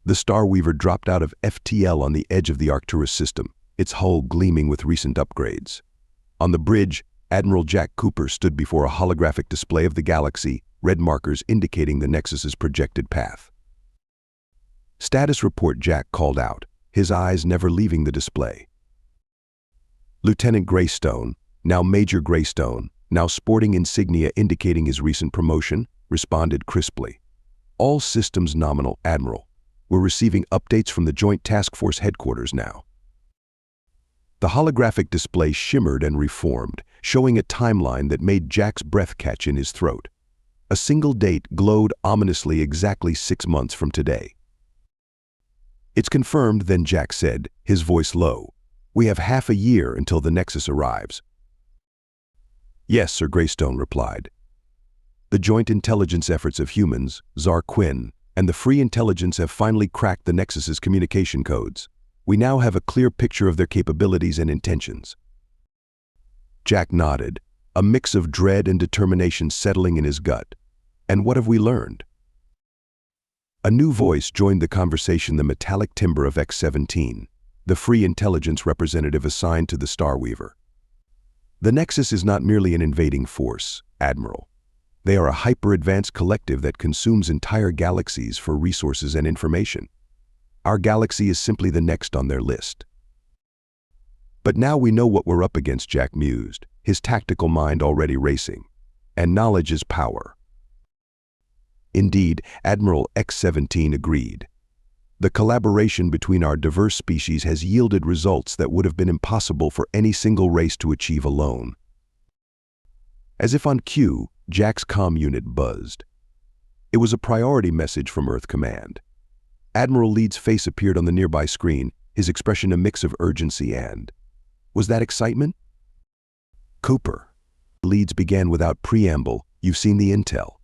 The Star Weaver dropped out of FTL on the edge of the Arcturus system, its hull gleaming with recent upgrades. On the bridge, Admiral Jack Cooper stood before a holographic display of the galaxy, red markers indicating the Nexus's projected path. "Status report," Jack called out, his eyes never leaving the display. Lieutenant Greystone, now Major Greystone, now sporting insignia indicating his recent promotion, responded crisply. "All systems nominal, Admiral. We're receiving updates from the Joint Task Force headquarters now." The holographic display shimmered and reformed, showing a timeline that made Jack's breath catch in his throat. A single date glowed ominously exactly 6 months from today. "It's confirmed," then Jack said, his voice low. "We have half a year until the Nexus arrives." "Yes, Sir," Greystone replied. "The joint intelligence efforts of humans, Czar Quinn, and the Free Intelligence have finally cracked the Nexus's communication codes. We now have a clear picture of their capabilities and intentions." Jack nodded, a mix of dread and determination settling in his gut. "And what have we learned?" A new voice joined the conversation, the metallic timbre of X-17, the Free Intelligence representative assigned to the Star Weaver. "The Nexus is not merely an invading force, Admiral. They are a hyper-advanced collective that consumes entire galaxies for resources and information. Our galaxy is simply the next on their list." "But now we know what we're up against," Jack mused, his tactical mind already racing. "And knowledge is power." "Indeed," Admiral X-17 agreed. "The collaboration between our diverse species has yielded results that would have been impossible for any single race to achieve alone." As if on cue, Jack's comm unit buzzed. It was a priority message from Earth Command. Admiral Leeds' face appeared on the nearby screen, his expression a mix of urgency and... was that excitement? "Cooper," Leeds began without preamble, "you've seen the intel.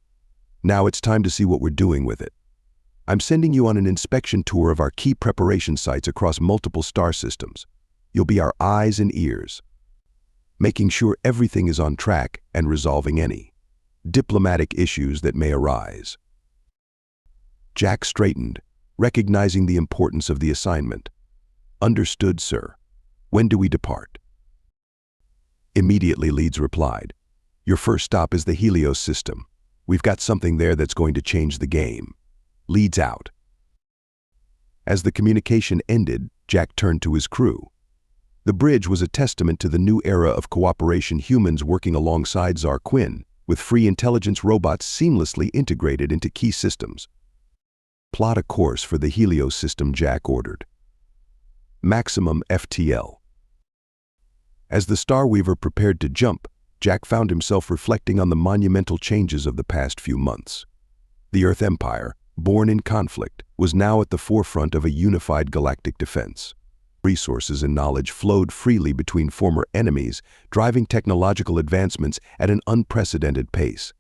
Now it's time to see what we're doing with it. I'm sending you on an inspection tour of our key preparation sites across multiple star systems. You'll be our eyes and ears, making sure everything is on track and resolving any diplomatic issues that may arise." Jack straightened, recognizing the importance of the assignment. "Understood, sir. When do we depart?" "Immediately," Leeds replied. "Your first stop is the Helios system. We've got something there that's going to change the game. Leeds out." As the communication ended, Jack turned to his crew. The bridge was a testament to the new era of cooperation, humans working alongside Czar Quinn, with Free Intelligence robots seamlessly integrated into key systems. "Plot a course for the Helios system," Jack ordered. "Maximum FTL." As the Star Weaver prepared to jump, Jack found himself reflecting on the monumental changes of the past few months. The Earth Empire, born in conflict, was now at the forefront of a unified galactic defense. Resources and knowledge flowed freely between former enemies, driving technological advancements at an unprecedented pace.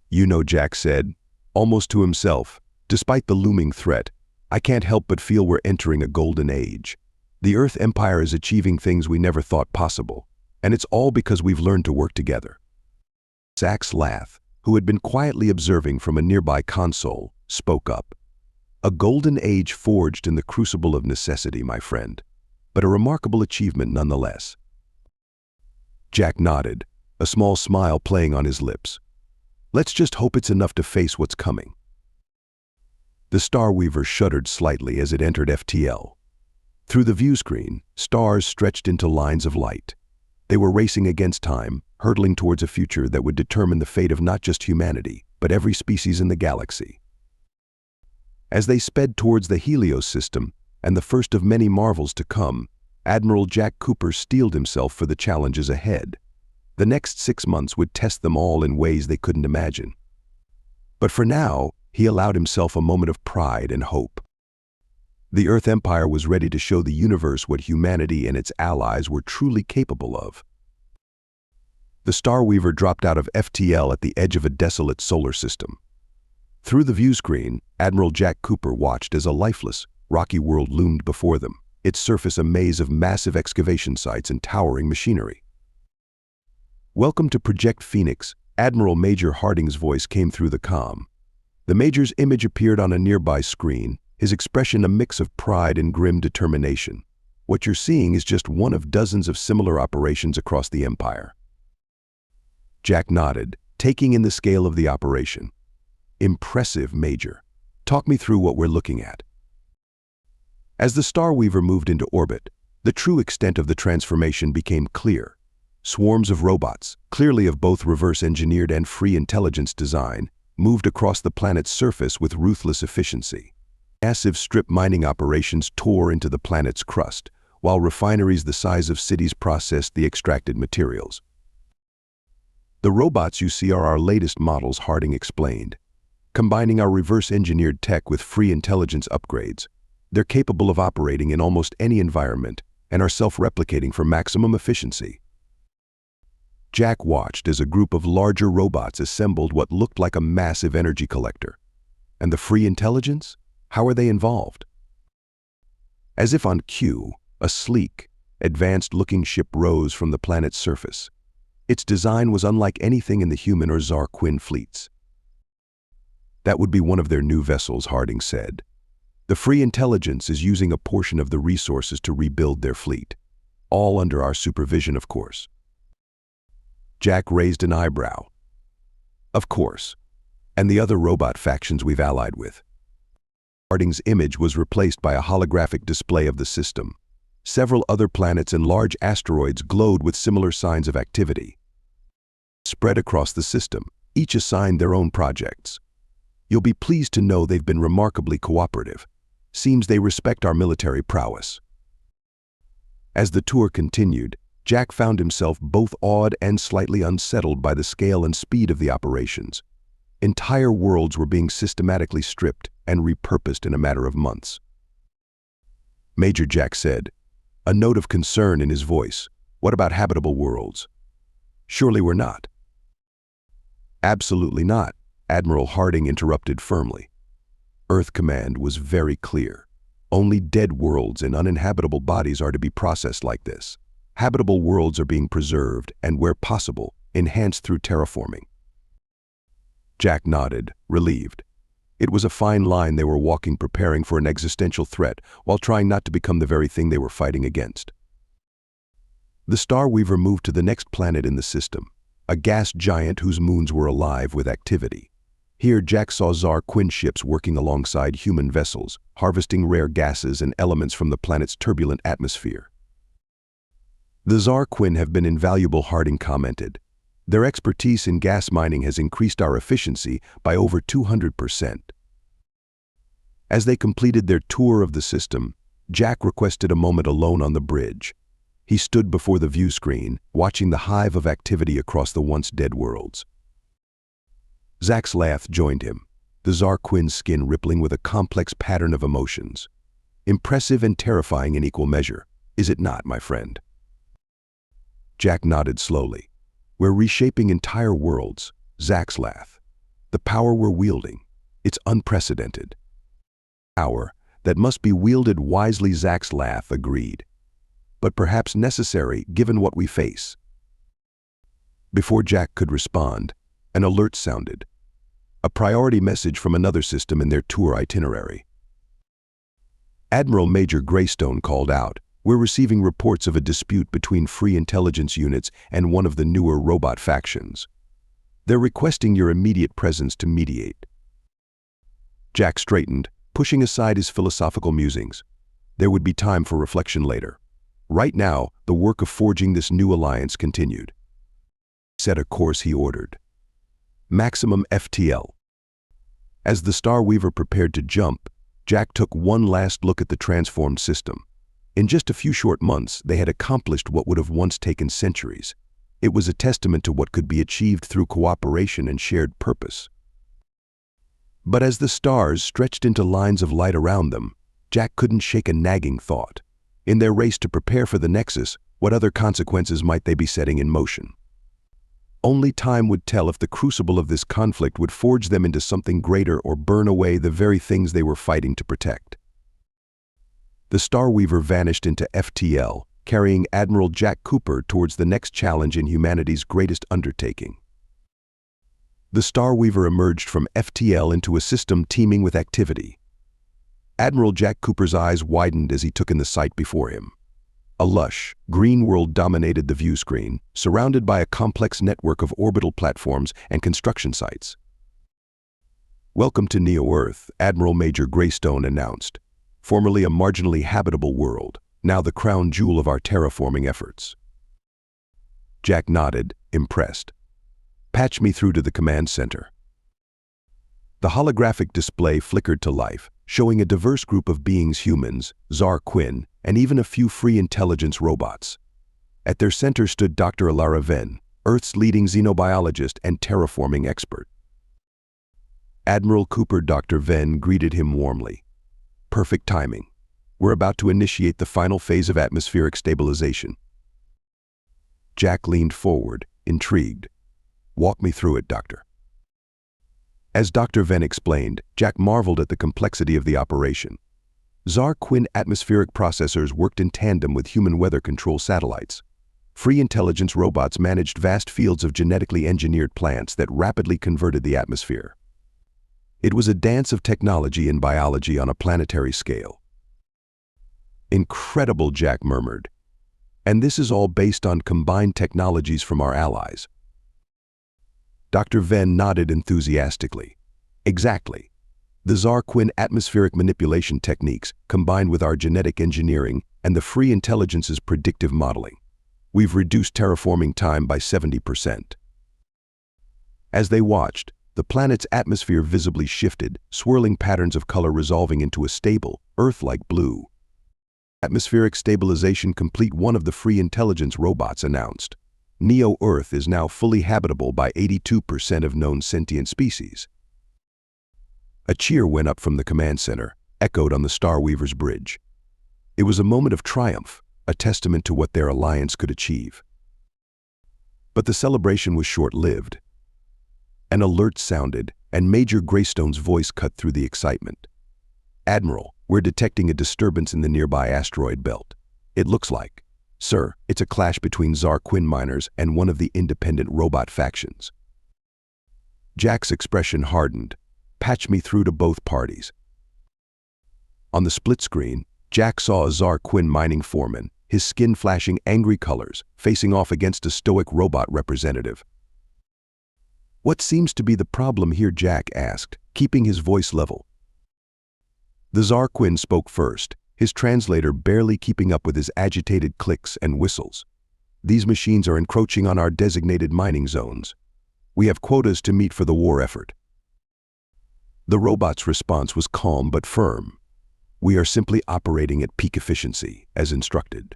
"You know," Jack said, almost to himself, "despite the looming threat, I can't help but feel we're entering a golden age. The Earth Empire is achieving things we never thought possible, and it's all because we've learned to work together." Zax Lath, who had been quietly observing from a nearby console, spoke up. "A golden age forged in the crucible of necessity, my friend, but a remarkable achievement nonetheless." Jack nodded, a small smile playing on his lips. "Let's just hope it's enough to face what's coming." The Star Weaver shuddered slightly as it entered FTL. Through the view screen, stars stretched into lines of light. They were racing against time, hurtling towards a future that would determine the fate of not just humanity, but every species in the galaxy. As they sped towards the Helios system, and the first of many marvels to come, Admiral Jack Cooper steeled himself for the challenges ahead. The next 6 months would test them all in ways they couldn't imagine. But for now, he allowed himself a moment of pride and hope. The Earth Empire was ready to show the universe what humanity and its allies were truly capable of. The Star Weaver dropped out of FTL at the edge of a desolate solar system. Through the view screen, Admiral Jack Cooper watched as a lifeless, rocky world loomed before them, its surface a maze of massive excavation sites and towering machinery. "Welcome to Project Phoenix," Admiral Major Harding's voice came through the comm. The Major's image appeared on a nearby screen, his expression a mix of pride and grim determination. What you're seeing is just one of dozens of similar operations across the Empire. Jack nodded, taking in the scale of the operation. Impressive, Major. Talk me through what we're looking at. As the Star Weaver moved into orbit, the true extent of the transformation became clear. Swarms of robots, clearly of both reverse-engineered and free intelligence design, moved across the planet's surface with ruthless efficiency. Massive strip mining operations tore into the planet's crust, while refineries the size of cities processed the extracted materials. The robots you see are our latest models, Harding explained. Combining our reverse-engineered tech with free intelligence upgrades, they're capable of operating in almost any environment and are self-replicating for maximum efficiency. Jack watched as a group of larger robots assembled what looked like a massive energy collector. And the free intelligence? How are they involved? As if on cue, a sleek, advanced-looking ship rose from the planet's surface. Its design was unlike anything in the human or Zar Quinn fleets. That would be one of their new vessels, Harding said. The free intelligence is using a portion of the resources to rebuild their fleet. All under our supervision, of course. Jack raised an eyebrow. Of course. And the other robot factions we've allied with. Harding's image was replaced by a holographic display of the system. Several other planets and large asteroids glowed with similar signs of activity. Spread across the system, each assigned their own projects. You'll be pleased to know they've been remarkably cooperative. Seems they respect our military prowess. As the tour continued, Jack found himself both awed and slightly unsettled by the scale and speed of the operations. Entire worlds were being systematically stripped and repurposed in a matter of months. Major, Jack said, a note of concern in his voice. What about habitable worlds? Surely we're not. Absolutely not, Admiral Harding interrupted firmly. Earth Command was very clear. Only dead worlds and uninhabitable bodies are to be processed like this. Habitable worlds are being preserved and, where possible, enhanced through terraforming. Jack nodded, relieved. It was a fine line they were walking, preparing for an existential threat while trying not to become the very thing they were fighting against. The Star Weaver moved to the next planet in the system, a gas giant whose moons were alive with activity. Here Jack saw Zar Quinn ships working alongside human vessels, harvesting rare gases and elements from the planet's turbulent atmosphere. The Zar Quinn have been invaluable, Harding commented. Their expertise in gas mining has increased our efficiency by over 200%. As they completed their tour of the system, Jack requested a moment alone on the bridge. He stood before the view screen, watching the hive of activity across the once dead worlds. Zax Lath joined him, the Zar Quinn's skin rippling with a complex pattern of emotions. Impressive and terrifying in equal measure, is it not, my friend? Jack nodded slowly. We're reshaping entire worlds, Zax Lath. The power we're wielding, it's unprecedented. Power that must be wielded wisely, Zax Lath agreed. But perhaps necessary given what we face. Before Jack could respond, an alert sounded. A priority message from another system in their tour itinerary. Admiral Major Greystone called out, "We're receiving reports of a dispute between free intelligence units and one of the newer robot factions. They're requesting your immediate presence to mediate." Jack straightened, pushing aside his philosophical musings. There would be time for reflection later. Right now, the work of forging this new alliance continued. Set a course, he ordered. Maximum FTL. As the Star Weaver prepared to jump, Jack took one last look at the transformed system. In just a few short months, they had accomplished what would have once taken centuries. It was a testament to what could be achieved through cooperation and shared purpose. But as the stars stretched into lines of light around them, Jack couldn't shake a nagging thought. In their race to prepare for the Nexus, what other consequences might they be setting in motion? Only time would tell if the crucible of this conflict would forge them into something greater or burn away the very things they were fighting to protect. The Star Weaver vanished into FTL, carrying Admiral Jack Cooper towards the next challenge in humanity's greatest undertaking. The Starweaver emerged from FTL into a system teeming with activity. Admiral Jack Cooper's eyes widened as he took in the sight before him. A lush, green world dominated the view screen, surrounded by a complex network of orbital platforms and construction sites. "Welcome to Neo-Earth," Admiral Major Greystone announced. "Formerly a marginally habitable world, now the crown jewel of our terraforming efforts." Jack nodded, impressed. "Patch me through to the command center." The holographic display flickered to life, showing a diverse group of beings: humans, Zar Quinn, and even a few free intelligence robots. At their center stood Dr. Alara Venn, Earth's leading xenobiologist and terraforming expert. Admiral Cooper. Dr. Venn greeted him warmly. "Perfect timing. We're about to initiate the final phase of atmospheric stabilization." Jack leaned forward, intrigued. "Walk me through it, Doctor." As Dr. Venn explained, Jack marveled at the complexity of the operation. Zar Quinn atmospheric processors worked in tandem with human weather control satellites. Free intelligence robots managed vast fields of genetically engineered plants that rapidly converted the atmosphere. It was a dance of technology and biology on a planetary scale. "Incredible," Jack murmured. "And this is all based on combined technologies from our allies." Dr. Venn nodded enthusiastically. "Exactly. The Zar Quinn atmospheric manipulation techniques, combined with our genetic engineering and the free intelligence's predictive modeling. We've reduced terraforming time by 70%. As they watched, the planet's atmosphere visibly shifted, swirling patterns of color resolving into a stable, Earth-like blue. "Atmospheric stabilization complete," one of the free intelligence robots announced. "Neo-Earth is now fully habitable by 82% of known sentient species." A cheer went up from the command center, echoed on the Starweaver's bridge. It was a moment of triumph, a testament to what their alliance could achieve. But the celebration was short-lived. An alert sounded, and Major Greystone's voice cut through the excitement. "Admiral, we're detecting a disturbance in the nearby asteroid belt. It looks like, sir, it's a clash between Zar Quinn miners and one of the independent robot factions." Jack's expression hardened. "Patch me through to both parties." On the split screen, Jack saw a Zar Quinn mining foreman, his skin flashing angry colors, facing off against a stoic robot representative. "What seems to be the problem here?" Jack asked, keeping his voice level. The Zar Quinn spoke first, his translator barely keeping up with his agitated clicks and whistles. "These machines are encroaching on our designated mining zones. We have quotas to meet for the war effort." The robot's response was calm but firm. "We are simply operating at peak efficiency, as instructed.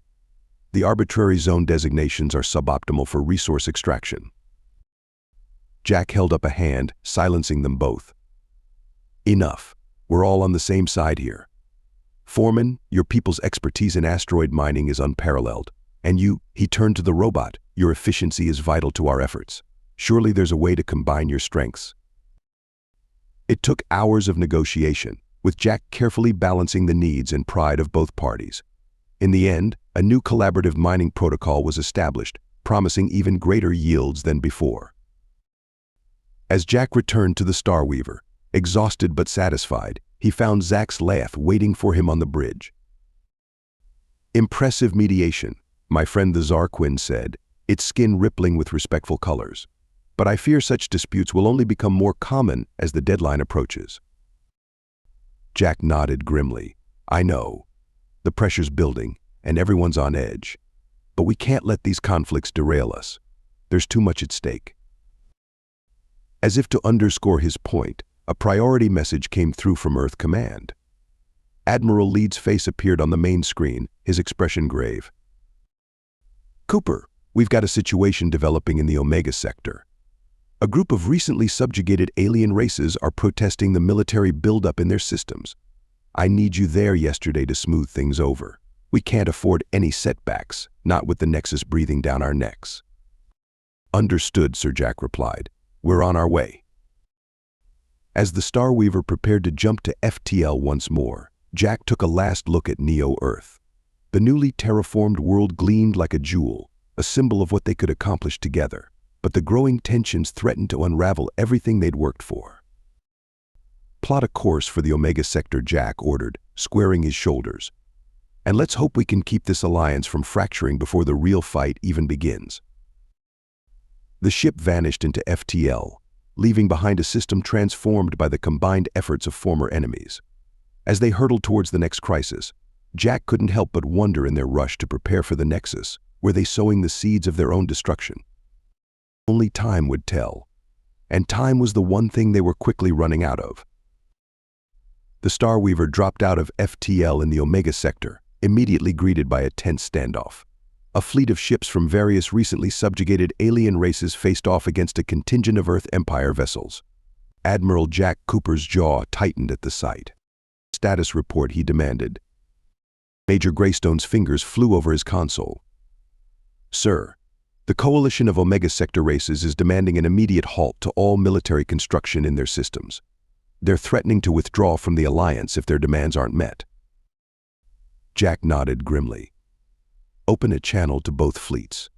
The arbitrary zone designations are suboptimal for resource extraction." Jack held up a hand, silencing them both. "Enough. We're all on the same side here. Foreman, your people's expertise in asteroid mining is unparalleled. And you," he turned to the robot, "your efficiency is vital to our efforts. Surely there's a way to combine your strengths." It took hours of negotiation, with Jack carefully balancing the needs and pride of both parties. In the end, a new collaborative mining protocol was established, promising even greater yields than before. As Jack returned to the Starweaver, exhausted but satisfied, he found Zach's Lath waiting for him on the bridge. "Impressive mediation," my friend the Zar Quinn said, its skin rippling with respectful colors. "But I fear such disputes will only become more common as the deadline approaches." Jack nodded grimly. "I know. The pressure's building, and everyone's on edge. But we can't let these conflicts derail us. There's too much at stake." As if to underscore his point, a priority message came through from Earth Command. Admiral Leeds' face appeared on the main screen, his expression grave. "Cooper, we've got a situation developing in the Omega sector. A group of recently subjugated alien races are protesting the military buildup in their systems. I need you there yesterday to smooth things over. We can't afford any setbacks, not with the Nexus breathing down our necks." "Understood," Sir Jack replied. "We're on our way." As the Starweaver prepared to jump to FTL once more, Jack took a last look at Neo-Earth. The newly terraformed world gleamed like a jewel, a symbol of what they could accomplish together. but the growing tensions threatened to unravel everything they'd worked for. "Plot a course for the Omega Sector," Jack ordered, squaring his shoulders. "And let's hope we can keep this alliance from fracturing before the real fight even begins." The ship vanished into FTL, leaving behind a system transformed by the combined efforts of former enemies. As they hurtled towards the next crisis, Jack couldn't help but wonder in their rush to prepare for the Nexus, were they sowing the seeds of their own destruction? Only time would tell, and time was the one thing they were quickly running out of. The Starweaver dropped out of FTL in the Omega Sector, immediately greeted by a tense standoff. A fleet of ships from various recently subjugated alien races faced off against a contingent of Earth Empire vessels. Admiral Jack Cooper's jaw tightened at the sight. "Status report," he demanded. Major Greystone's fingers flew over his console. "Sir, the coalition of Omega Sector races is demanding an immediate halt to all military construction in their systems. They're threatening to withdraw from the Alliance if their demands aren't met." Jack nodded grimly. "Open a channel to both fleets."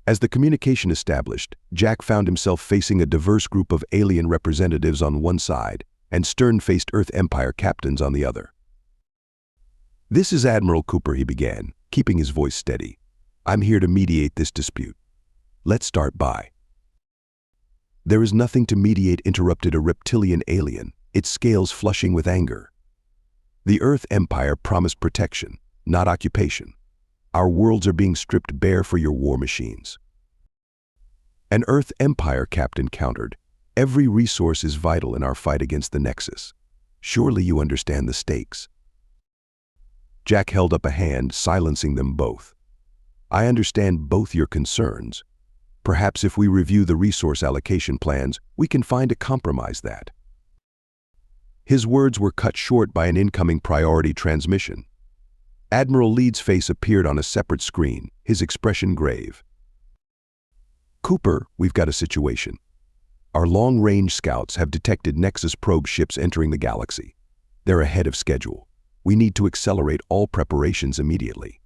As the communication established, Jack found himself facing a diverse group of alien representatives on one side and stern-faced Earth Empire captains on the other. "This is Admiral Cooper," he began, keeping his voice steady. "I'm here to mediate this dispute. Let's start by—" "There is nothing to mediate," interrupted a reptilian alien, its scales flushing with anger. "The Earth Empire promised protection, not occupation. Our worlds are being stripped bare for your war machines." An Earth Empire captain countered, "Every resource is vital in our fight against the Nexus. Surely you understand the stakes." Jack held up a hand, silencing them both. "I understand both your concerns. Perhaps if we review the resource allocation plans, we can find a compromise that—" His words were cut short by an incoming priority transmission. Admiral Leeds' face appeared on a separate screen, his expression grave. "Cooper, we've got a situation. Our long-range scouts have detected Nexus probe ships entering the galaxy. They're ahead of schedule. We need to accelerate all preparations immediately."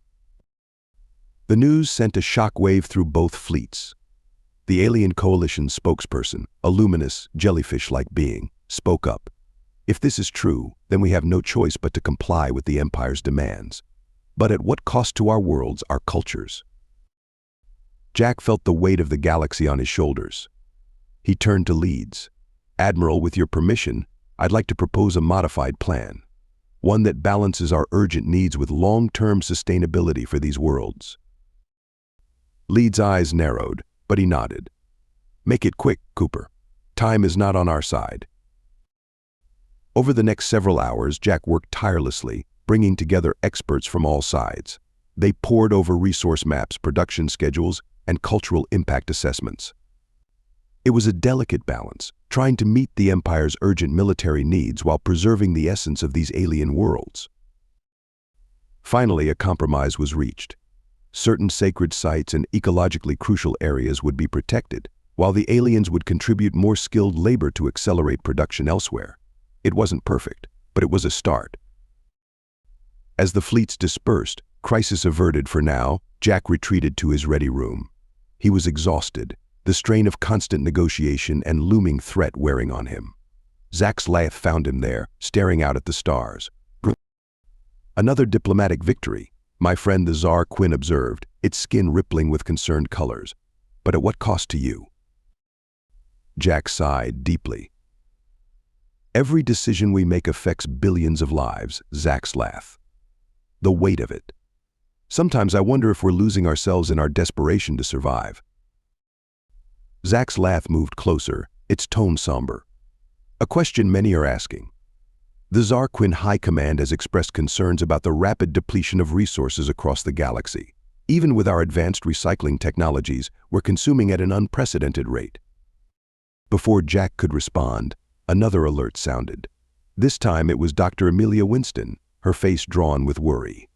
The news sent a shockwave through both fleets. The Alien Coalition's spokesperson, a luminous, jellyfish-like being, spoke up. "If this is true, then we have no choice but to comply with the Empire's demands. But at what cost to our worlds, our cultures?" Jack felt the weight of the galaxy on his shoulders. He turned to Leeds. "Admiral, with your permission, I'd like to propose a modified plan. One that balances our urgent needs with long-term sustainability for these worlds." Leeds' eyes narrowed, but he nodded. "Make it quick, Cooper. Time is not on our side." Over the next several hours, Jack worked tirelessly, bringing together experts from all sides. They pored over resource maps, production schedules, and cultural impact assessments. It was a delicate balance, trying to meet the Empire's urgent military needs while preserving the essence of these alien worlds. Finally, a compromise was reached. Certain sacred sites and ecologically crucial areas would be protected, while the aliens would contribute more skilled labor to accelerate production elsewhere. It wasn't perfect, but it was a start. As the fleets dispersed, crisis averted for now, Jack retreated to his ready room. He was exhausted, the strain of constant negotiation and looming threat wearing on him. Zack's Lath found him there, staring out at the stars. "Another diplomatic victory," my friend the Tsar Quinn observed, its skin rippling with concerned colors. "But at what cost to you?" Jack sighed deeply. "Every decision we make affects billions of lives," Zack's Lath. "The weight of it. Sometimes I wonder if we're losing ourselves in our desperation to survive." Zack's Lath moved closer, its tone somber. "A question many are asking. The Tsar Quinn High Command has expressed concerns about the rapid depletion of resources across the galaxy. Even with our advanced recycling technologies, we're consuming at an unprecedented rate." Before Jack could respond, another alert sounded. This time it was Dr. Amelia Winston, her face drawn with worry.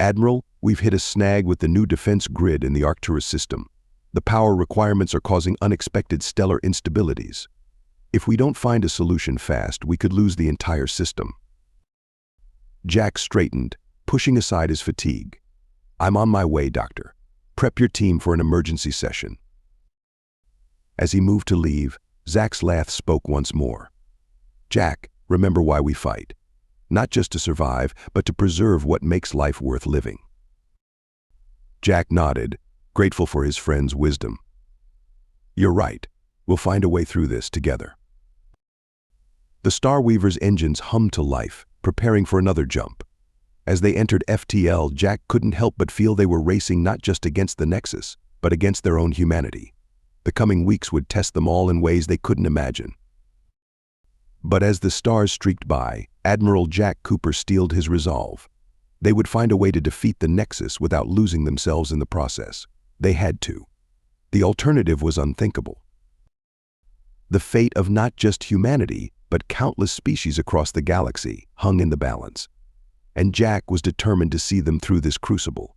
"Admiral, we've hit a snag with the new defense grid in the Arcturus system. The power requirements are causing unexpected stellar instabilities. If we don't find a solution fast, we could lose the entire system." Jack straightened, pushing aside his fatigue. "I'm on my way, Doctor. Prep your team for an emergency session." As he moved to leave, Zach's laugh spoke once more. "Jack, remember why we fight. Not just to survive, but to preserve what makes life worth living." Jack nodded, grateful for his friend's wisdom. "You're right. We'll find a way through this together." The Star Weaver's engines hummed to life, preparing for another jump. As they entered FTL, Jack couldn't help but feel they were racing not just against the Nexus, but against their own humanity. The coming weeks would test them all in ways they couldn't imagine. But as the stars streaked by, Admiral Jack Cooper steeled his resolve. They would find a way to defeat the Nexus without losing themselves in the process. They had to. The alternative was unthinkable. The fate of not just humanity, but countless species across the galaxy hung in the balance. And Jack was determined to see them through this crucible.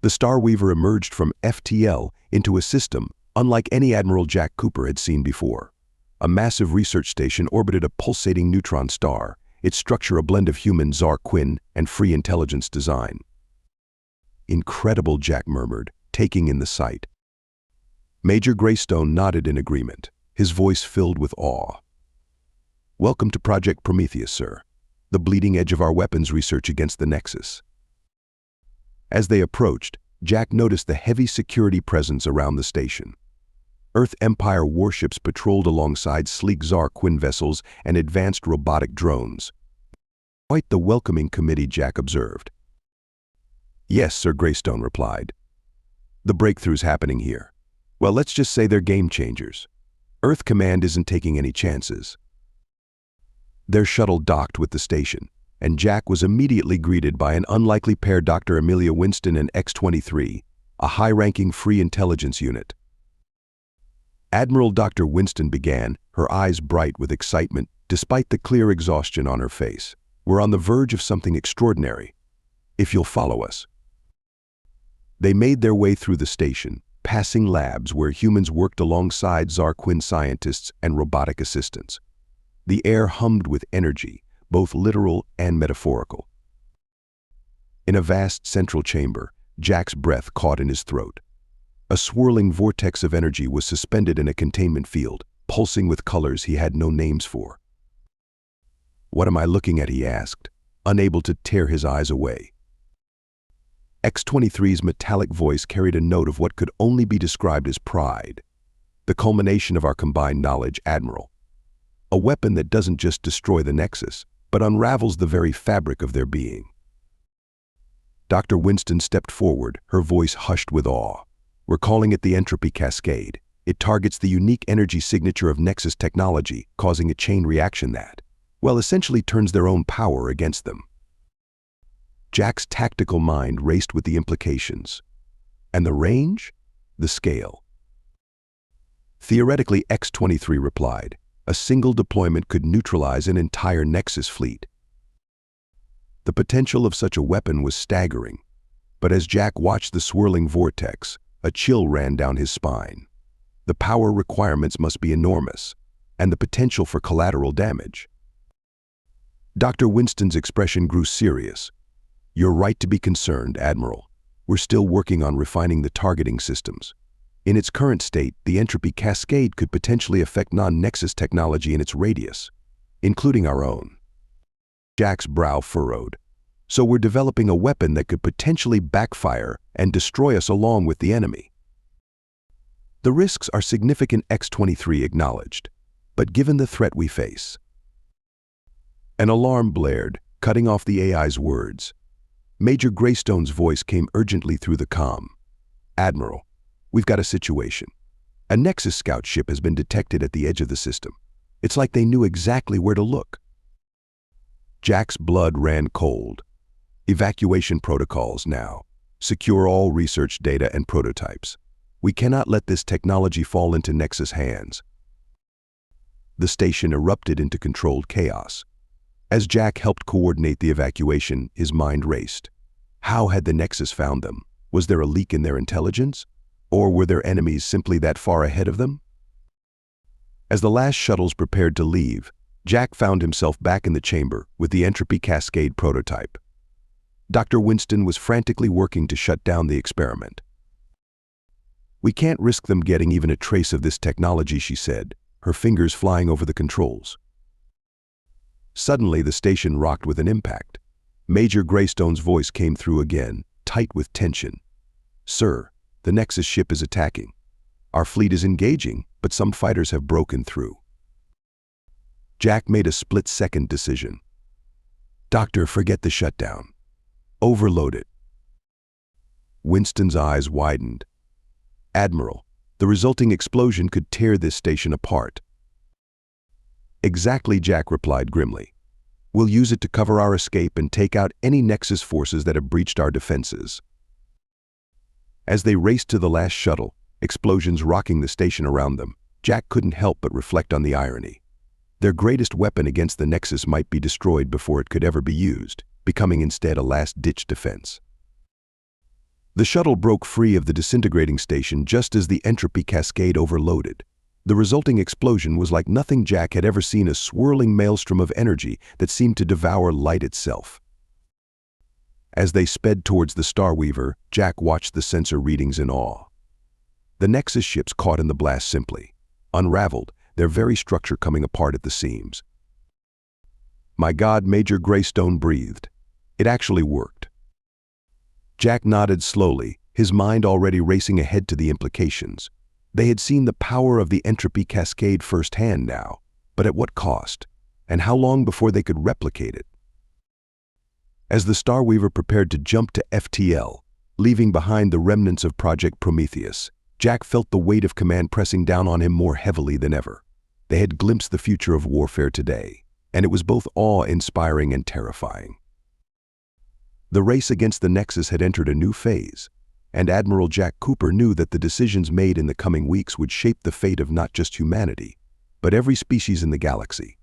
The Star Weaver emerged from FTL into a system unlike any Admiral Jack Cooper had seen before. A massive research station orbited a pulsating neutron star, its structure a blend of human Zar Quinn and free intelligence design. "Incredible," Jack murmured, taking in the sight. Major Greystone nodded in agreement, his voice filled with awe. "Welcome to Project Prometheus, sir, the bleeding edge of our weapons research against the Nexus." As they approached, Jack noticed the heavy security presence around the station. Earth Empire warships patrolled alongside sleek Zar Quinn vessels and advanced robotic drones. "Quite the welcoming committee," Jack observed. "Yes, Sir," Greystone replied. "The breakthrough's happening here. Well, let's just say they're game changers. Earth Command isn't taking any chances." Their shuttle docked with the station, and Jack was immediately greeted by an unlikely pair, Dr. Amelia Winston and X-23, a high-ranking free intelligence unit. Admiral Dr. Winston began, her eyes bright with excitement, despite the clear exhaustion on her face. "We're on the verge of something extraordinary. If you'll follow us." They made their way through the station, passing labs where humans worked alongside Zar Quinn scientists and robotic assistants. The air hummed with energy, both literal and metaphorical. In a vast central chamber, Jack's breath caught in his throat. A swirling vortex of energy was suspended in a containment field, pulsing with colors he had no names for. "What am I looking at?" he asked, unable to tear his eyes away. X-23's metallic voice carried a note of what could only be described as pride. "The culmination of our combined knowledge, Admiral. A weapon that doesn't just destroy the Nexus, but unravels the very fabric of their being." Dr. Winston stepped forward, her voice hushed with awe. "We're calling it the entropy cascade. It targets the unique energy signature of Nexus technology, causing a chain reaction that, well, essentially turns their own power against them." Jack's tactical mind raced with the implications. And the range? The scale. "Theoretically," X-23 replied, "a single deployment could neutralize an entire Nexus fleet." The potential of such a weapon was staggering, but as Jack watched the swirling vortex, a chill ran down his spine. The power requirements must be enormous, and the potential for collateral damage. Dr. Winston's expression grew serious. "You're right to be concerned, Admiral. We're still working on refining the targeting systems. In its current state, the entropy cascade could potentially affect non-Nexus technology in its radius, including our own." Jack's brow furrowed. "So we're developing a weapon that could potentially backfire and destroy us along with the enemy." "The risks are significant," X-23 acknowledged, "but given the threat we face." An alarm blared, cutting off the AI's words. Major Greystone's voice came urgently through the comm. "Admiral, we've got a situation. A Nexus scout ship has been detected at the edge of the system. It's like they knew exactly where to look." Jack's blood ran cold. "Evacuation protocols now. Secure all research data and prototypes. We cannot let this technology fall into Nexus hands." The station erupted into controlled chaos. As Jack helped coordinate the evacuation, his mind raced. How had the Nexus found them? Was there a leak in their intelligence? Or were their enemies simply that far ahead of them? As the last shuttles prepared to leave, Jack found himself back in the chamber with the entropy cascade prototype. Dr. Winston was frantically working to shut down the experiment. "We can't risk them getting even a trace of this technology," she said, her fingers flying over the controls. Suddenly, the station rocked with an impact. Major Greystone's voice came through again, tight with tension. "Sir, the Nexus ship is attacking. Our fleet is engaging, but some fighters have broken through." Jack made a split-second decision. "Doctor, forget the shutdown. Overload it." Winston's eyes widened. "Admiral, the resulting explosion could tear this station apart." "Exactly," Jack replied grimly. "We'll use it to cover our escape and take out any Nexus forces that have breached our defenses." As they raced to the last shuttle, explosions rocking the station around them, Jack couldn't help but reflect on the irony. Their greatest weapon against the Nexus might be destroyed before it could ever be used, becoming instead a last-ditch defense. The shuttle broke free of the disintegrating station just as the entropy cascade overloaded. The resulting explosion was like nothing Jack had ever seen, a swirling maelstrom of energy that seemed to devour light itself. As they sped towards the Starweaver, Jack watched the sensor readings in awe. The Nexus ships caught in the blast simply unraveled, their very structure coming apart at the seams. "My God," Major Greystone breathed. "It actually worked." Jack nodded slowly, his mind already racing ahead to the implications. They had seen the power of the entropy cascade firsthand now, but at what cost? And how long before they could replicate it? As the Starweaver prepared to jump to FTL, leaving behind the remnants of Project Prometheus, Jack felt the weight of command pressing down on him more heavily than ever. They had glimpsed the future of warfare today, and it was both awe-inspiring and terrifying. The race against the Nexus had entered a new phase, and Admiral Jack Cooper knew that the decisions made in the coming weeks would shape the fate of not just humanity, but every species in the galaxy.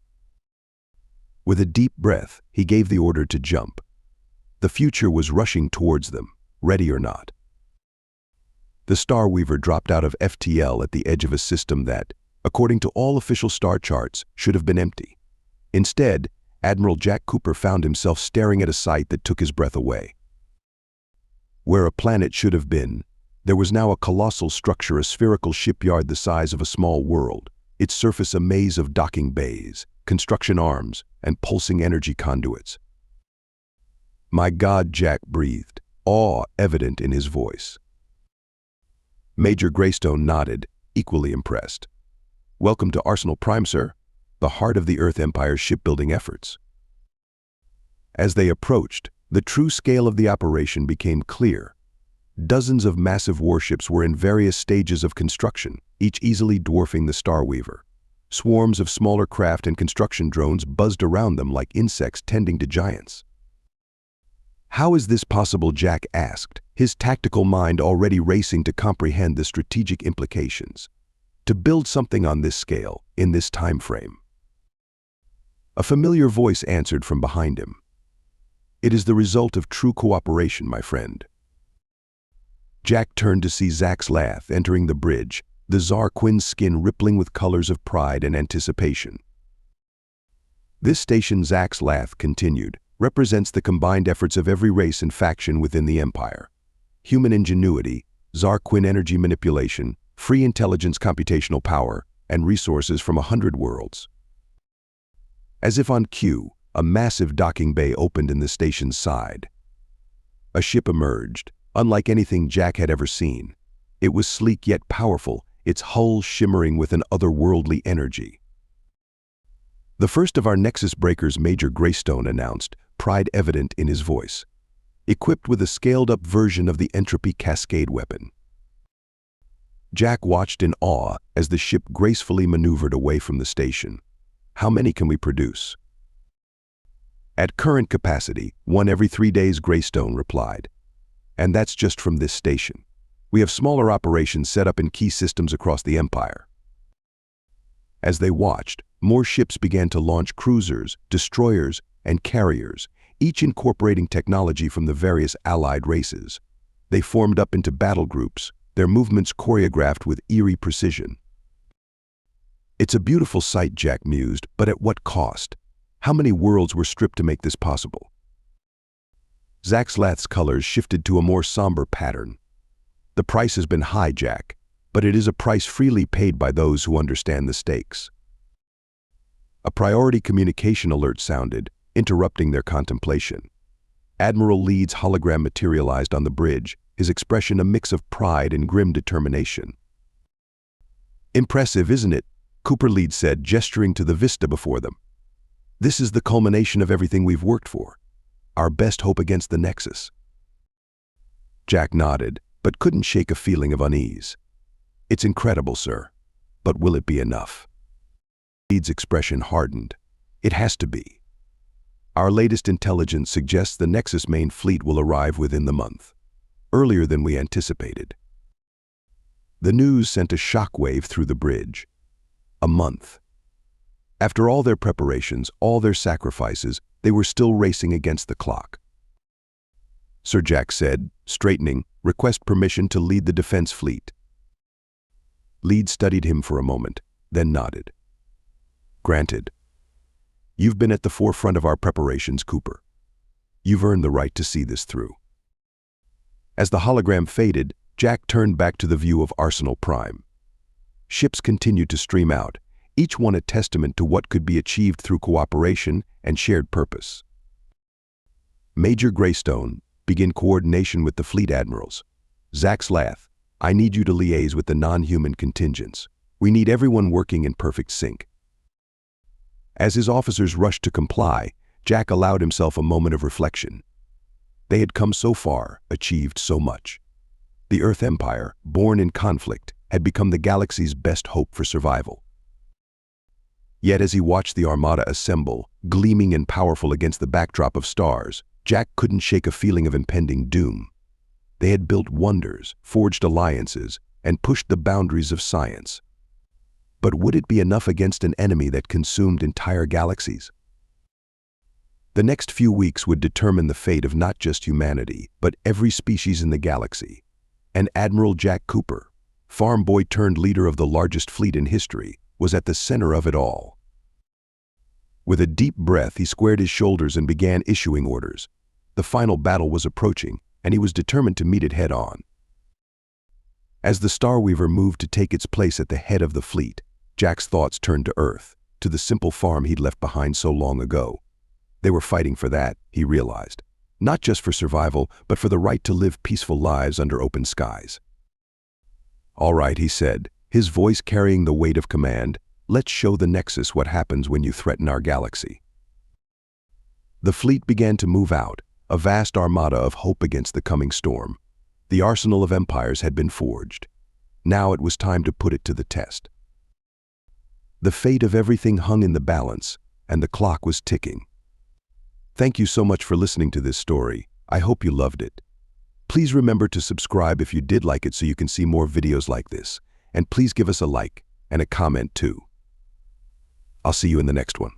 With a deep breath, he gave the order to jump. The future was rushing towards them, ready or not. The Starweaver dropped out of FTL at the edge of a system that, according to all official star charts, should have been empty. Instead, Admiral Jack Cooper found himself staring at a sight that took his breath away. Where a planet should have been, there was now a colossal structure, a spherical shipyard the size of a small world, its surface a maze of docking bays, construction arms, and pulsing energy conduits. "My God," Jack breathed, awe evident in his voice. Major Greystone nodded, equally impressed. "Welcome to Arsenal Prime, sir, the heart of the Earth Empire's shipbuilding efforts." As they approached, the true scale of the operation became clear. Dozens of massive warships were in various stages of construction, each easily dwarfing the Starweaver. Swarms of smaller craft and construction drones buzzed around them like insects tending to giants. "How is this possible?" Jack asked, his tactical mind already racing to comprehend the strategic implications. To build something on this scale, in this time frame. A familiar voice answered from behind him. "It is the result of true cooperation, my friend." Jack turned to see Zax Lath entering the bridge, the Tsar Quinn's skin rippling with colors of pride and anticipation. "This station," Zax Lath continued, "represents the combined efforts of every race and faction within the Empire. Human ingenuity, Tsar Quinn energy manipulation, free intelligence, computational power, and resources from 100 worlds." As if on cue, a massive docking bay opened in the station's side. A ship emerged, unlike anything Jack had ever seen. It was sleek yet powerful, its hull shimmering with an otherworldly energy. "The first of our Nexus breakers," Major Greystone announced, pride evident in his voice. "Equipped with a scaled-up version of the entropy cascade weapon." Jack watched in awe as the ship gracefully maneuvered away from the station. "How many can we produce?" "At current capacity, 1 every 3 days," Greystone replied. "And that's just from this station. We have smaller operations set up in key systems across the Empire." As they watched, more ships began to launch cruisers, destroyers, and carriers, each incorporating technology from the various allied races. They formed up into battle groups, their movements choreographed with eerie precision. "It's a beautiful sight," Jack mused, "but at what cost? How many worlds were stripped to make this possible?" Zaxlath's colors shifted to a more somber pattern. The price has been high, Jack, but it is a price freely paid by those who understand the stakes. A priority communication alert sounded, interrupting their contemplation. Admiral Leeds' hologram materialized on the bridge, his expression a mix of pride and grim determination. "Impressive, isn't it?" Cooper Leeds said, gesturing to the vista before them. "This is the culmination of everything we've worked for. Our best hope against the Nexus." Jack nodded, but couldn't shake a feeling of unease. "It's incredible, sir. But will it be enough?" Leeds' expression hardened. "It has to be. Our latest intelligence suggests the Nexus main fleet will arrive within the month, earlier than we anticipated." The news sent a shockwave through the bridge. A month. After all their preparations, all their sacrifices, they were still racing against the clock. Sir Jack said, straightening, "Request permission to lead the defense fleet." Leeds studied him for a moment, then nodded. "Granted. You've been at the forefront of our preparations, Cooper. You've earned the right to see this through." As the hologram faded, Jack turned back to the view of Arsenal Prime. Ships continued to stream out, each one a testament to what could be achieved through cooperation and shared purpose. "Major Greystone, begin coordination with the fleet admirals. Zaxlath, I need you to liaise with the non-human contingents. We need everyone working in perfect sync." As his officers rushed to comply, Jack allowed himself a moment of reflection. They had come so far, achieved so much. The Earth Empire, born in conflict, had become the galaxy's best hope for survival. Yet as he watched the armada assemble, gleaming and powerful against the backdrop of stars, Jack couldn't shake a feeling of impending doom. They had built wonders, forged alliances, and pushed the boundaries of science. But would it be enough against an enemy that consumed entire galaxies? The next few weeks would determine the fate of not just humanity, but every species in the galaxy. And Admiral Jack Cooper, farm boy turned leader of the largest fleet in history, was at the center of it all. With a deep breath, he squared his shoulders and began issuing orders. The final battle was approaching, and he was determined to meet it head-on. As the Starweaver moved to take its place at the head of the fleet, Jack's thoughts turned to Earth, to the simple farm he'd left behind so long ago. They were fighting for that, he realized. Not just for survival, but for the right to live peaceful lives under open skies. "All right," he said, his voice carrying the weight of command, "let's show the Nexus what happens when you threaten our galaxy." The fleet began to move out, a vast armada of hope against the coming storm. The arsenal of empires had been forged. Now it was time to put it to the test. The fate of everything hung in the balance, and the clock was ticking. Thank you so much for listening to this story. I hope you loved it. Please remember to subscribe if you did like it so you can see more videos like this. And please give us a like and a comment too. I'll see you in the next one.